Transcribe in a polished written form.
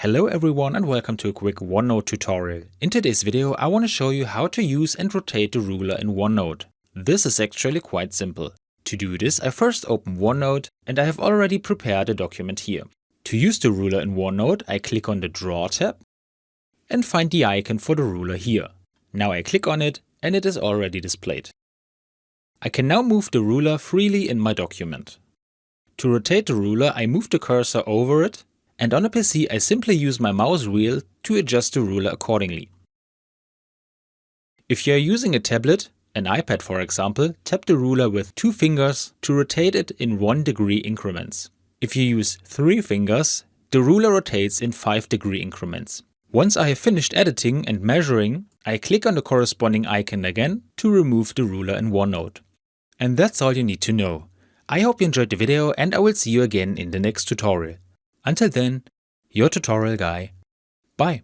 Hello everyone and welcome to a quick OneNote tutorial. In today's video I want to show you how to use and rotate the ruler in OneNote. This is actually quite simple. To do this I first open OneNote and I have already prepared a document here. To use the ruler in OneNote I click on the Draw tab and find the icon for the ruler here. Now I click on it and it is already displayed. I can now move the ruler freely in my document. To rotate the ruler I move the cursor over it, and on a PC I simply use my mouse wheel to adjust the ruler accordingly. If you are using a tablet, an iPad for example, tap the ruler with 2 fingers to rotate it in 1-degree increments. If you use 3 fingers, the ruler rotates in 5-degree increments. Once I have finished editing and measuring, I click on the corresponding icon again to remove the ruler in OneNote. And that's all you need to know. I hope you enjoyed the video and I will see you again in the next tutorial. Until then, your tutorial guy. Bye.